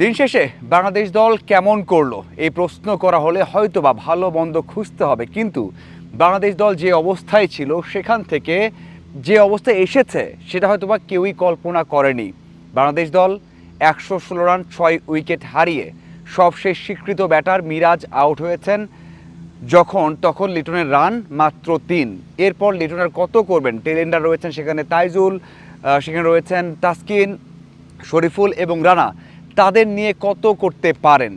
দিন শেষে বাংলাদেশ দল কেমন করলো এই প্রশ্ন করা হলে হয়তোবা ভালো মন্দ খুঁজতে হবে, কিন্তু বাংলাদেশ দল যে অবস্থায় ছিল সেখান থেকে যে অবস্থায় এসেছে সেটা হয়তোবা কেউই কল্পনা করেনি। বাংলাদেশ দল 116 রান 6 উইকেট হারিয়ে সবশেষ স্বীকৃত ব্যাটার মিরাজ আউট হয়েছেন তখন লিটনের রান মাত্র 3। এরপর লিটন আর কত করবেন? টেলেন্ডার রয়েছেন সেখানে, তাইজুল সেখানে রয়েছেন, তাসকিন, শরীফুল এবং রানা, তাদের নিয়ে কত করতে পারেন?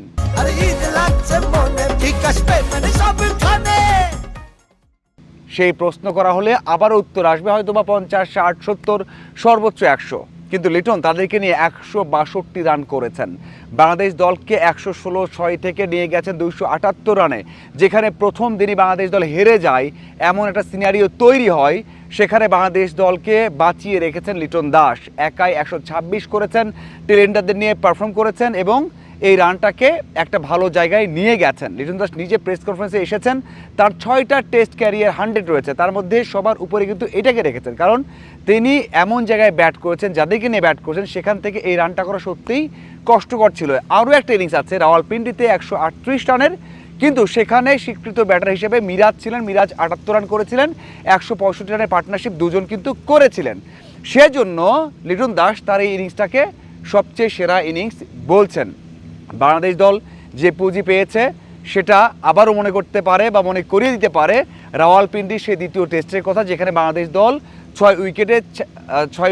সেই প্রশ্ন করা হলে আবার উত্তর আসবে হয়তোবা 50, 60, 70, সর্বোচ্চ 100। কিন্তু লিটন তাদেরকে নিয়ে 162 রান করেছেন। বাংলাদেশ দলকে 116-6 থেকে নিয়ে গেছেন 278 রানে, যেখানে প্রথম দিনই বাংলাদেশ দল হেরে যায় এমন একটা সিনারিও তৈরি হয়। সেখানে বাংলাদেশ দলকে বাঁচিয়ে রেখেছেন লিটন দাস, একাই 126 করেছেন, টেলেন্ডারদের নিয়ে পারফর্ম করেছেন এবং এই রানটাকে একটা ভালো জায়গায় নিয়ে গেছেন। লিটন দাস নিজে প্রেস কনফারেন্সে এসেছেন, তার 6টা টেস্ট ক্যারিয়ার 100 রয়েছে, তার মধ্যে সবার উপরে কিন্তু এটাকে রেখেছেন, কারণ তিনি এমন জায়গায় ব্যাট করেছেন, যাদেরকে নিয়ে ব্যাট করেছেন সেখান থেকে এই রানটা করা সত্যিই কষ্টকর ছিল। আরও একটা ইনিংস আছে রাওয়ালপিন্ডিতে 138 রানের, কিন্তু সেখানে স্বীকৃত ব্যাটার হিসেবে মিরাজ ছিলেন, মিরাজ 78 রান করেছিলেন, 165 রানের পার্টনারশিপ দুজন কিন্তু করেছিলেন। সেজন্য লিটন দাস তার এই ইনিংসটাকে সবচেয়ে সেরা ইনিংস বলছেন। বাংলাদেশ দল যে পুঁজি পেয়েছে সেটা আবারও মনে করতে পারে বা মনে করিয়ে দিতে পারে রাওয়ালপিন্ডির সেই দ্বিতীয় টেস্টের কথা, যেখানে বাংলাদেশ দল 6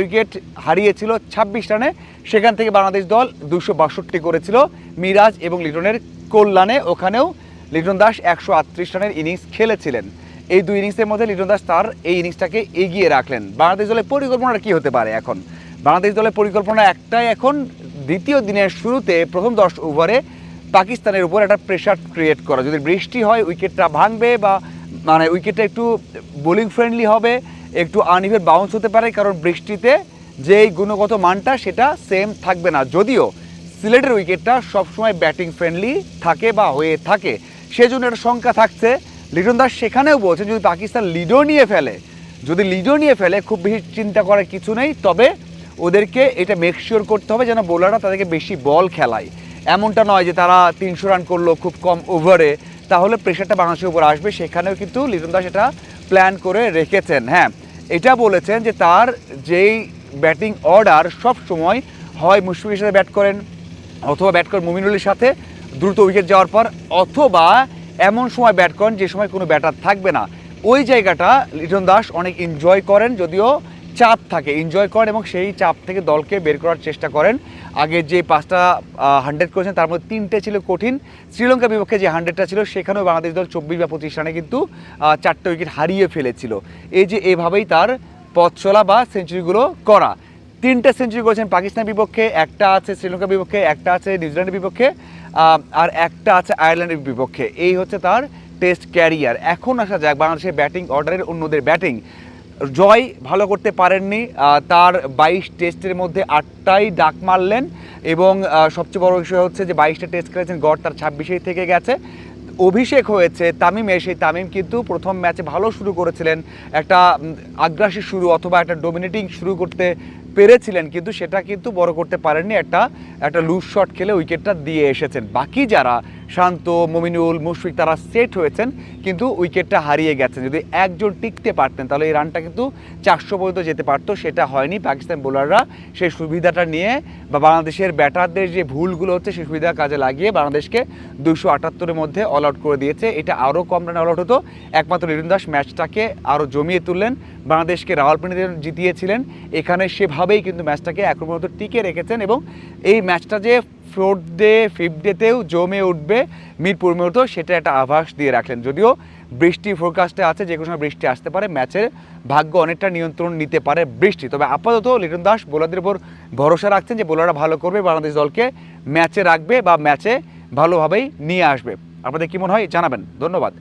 উইকেট হারিয়েছিল 26 রানে, সেখান থেকে বাংলাদেশ দল 262 করেছিল মিরাজ এবং লিটনের কল্যাণে। ওখানেও লিটন দাস 138 রানের ইনিংস খেলেছিলেন। এই দুই ইনিংসের মধ্যে লিটন দাস তার এই ইনিংসটাকে এগিয়ে রাখলেন। বাংলাদেশ দলের পরিকল্পনাটা কী হতে পারে এখন? বাংলাদেশ দলের পরিকল্পনা একটাই এখন, দ্বিতীয় দিনের শুরুতে প্রথম 10 ওভারে পাকিস্তানের উপর একটা প্রেশার ক্রিয়েট করা। যদি বৃষ্টি হয় উইকেটটা ভাঙবে, বা উইকেটটা একটু বোলিং ফ্রেন্ডলি হবে, একটু আনইভেন বাউন্স হতে পারে, কারণ বৃষ্টিতে যেই গুণগত মানটা সেটা সেম থাকবে না। যদিও সিলেটের উইকেটটা সবসময় ব্যাটিং ফ্রেন্ডলি থাকে বা হয়ে থাকে, সেজন্য একটা শঙ্কা থাকছে। লিটন দাস সেখানেও বলছেন যদি পাকিস্তান লিডও নিয়ে ফেলে খুব বেশি চিন্তা করার কিছু নেই, তবে ওদেরকে এটা মেকশিওর করতে হবে যেন বোলাররা তাদেরকে বেশি বল খেলায়। এমনটা নয় যে তারা 300 রান করলো খুব কম ওভারে, তাহলে প্রেশারটা বাংলাদেশের উপর আসবে। সেখানেও কিন্তু লিটন দাস এটা প্ল্যান করে রেখেছেন। হ্যাঁ, এটা বলেছেন যে তার যেই ব্যাটিং অর্ডার সব সময় হয় মুশফিকের সাথে ব্যাট করেন, অথবা ব্যাট করেন মুমিনুলের সাথে দ্রুত উইকেট যাওয়ার পর, অথবা এমন সময় ব্যাট করেন যে সময় কোনো ব্যাটার থাকবে না। ওই জায়গাটা লিটন দাস অনেক এনজয় করেন, যদিও চাপ থাকে, এনজয় করেন এবং সেই চাপ থেকে দলকে বের করার চেষ্টা করেন। আগে যে 5টা 100 করেছেন তার মধ্যে 3টে ছিল কঠিন। শ্রীলঙ্কার বিপক্ষে যে 100টা ছিল সেখানেও বাংলাদেশ দল 24 বা 25 রানে কিন্তু 4টে উইকেট হারিয়ে ফেলেছিল। এই যে এভাবেই তার পথ চলা বা সেঞ্চুরিগুলো করা। 3টে সেঞ্চুরি করেছেন পাকিস্তানের বিপক্ষে, একটা আছে শ্রীলঙ্কার বিপক্ষে, একটা আছে নিউজিল্যান্ডের বিপক্ষে, আর একটা আছে আয়ারল্যান্ডের বিপক্ষে। এই হচ্ছে তার টেস্ট ক্যারিয়ার। এখন আসা যাক বাংলাদেশের ব্যাটিং অর্ডারের অন্যদের ব্যাটিং। জয় ভালো করতে পারেননি, তার 22 টেস্টের মধ্যে 8টাই ডাক মারলেন, এবং সবচেয়ে বড় বিষয় হচ্ছে যে 22টা টেস্ট খেলেছেন, গড় তার 26এই থেকে গেছে। অভিষেক হয়েছে তামিমের, সেই তামিম কিন্তু প্রথম ম্যাচে ভালো শুরু করেছিলেন, একটা আগ্রাসী শুরু অথবা একটা ডোমিনেটিং শুরু করতে পেরেছিলেন, কিন্তু সেটা কিন্তু বড় করতে পারেননি, একটা লুজ শট খেলে উইকেটটা দিয়ে এসেছেন। বাকি যারা শান্ত, মমিনুল, মুশফিক, তারা সেট হয়েছেন কিন্তু উইকেটটা হারিয়ে গেছেন। যদি একজন টিকতে পারতেন তাহলে এই রানটা কিন্তু 400 পর্যন্ত যেতে পারতো, সেটা হয়নি। পাকিস্তান বোলাররা সেই সুবিধাটা নিয়ে বা বাংলাদেশের ব্যাটারদের যে ভুলগুলো হচ্ছে সেই সুবিধা কাজে লাগিয়ে বাংলাদেশকে 278-এর মধ্যে অল আউট করে দিয়েছে। এটা আরও কম রানে অল আউট হতো, একমাত্র লিটন দাস ম্যাচটাকে আরও জমিয়ে তুললেন, বাংলাদেশকে রাওয়ালপিন্ডিতে জিতিয়েছিলেন। এখানে সেভাবেই কিন্তু ম্যাচটাকে এখন পর্যন্ত টিকে রেখেছেন, এবং এই ম্যাচটা যে 4th ডে 5th ডেতেও জমে উঠবে মিরপুর মতো, সেটা একটা আভাস দিয়ে রাখলেন। যদিও বৃষ্টি ফোরকাস্টে আছে, যে কোনো সময় বৃষ্টি আসতে পারে, ম্যাচের ভাগ্য অনেকটা নিয়ন্ত্রণ নিতে পারে বৃষ্টি। তবে আপাতত লিটন দাস বোলারদের উপর ভরসা রাখছেন যে বোলাররা ভালো করবে, বাংলাদেশ দলকে ম্যাচে রাখবে বা ম্যাচে ভালোভাবেই নিয়ে আসবে। আপনাদের কি মনে হয় জানাবেন। ধন্যবাদ।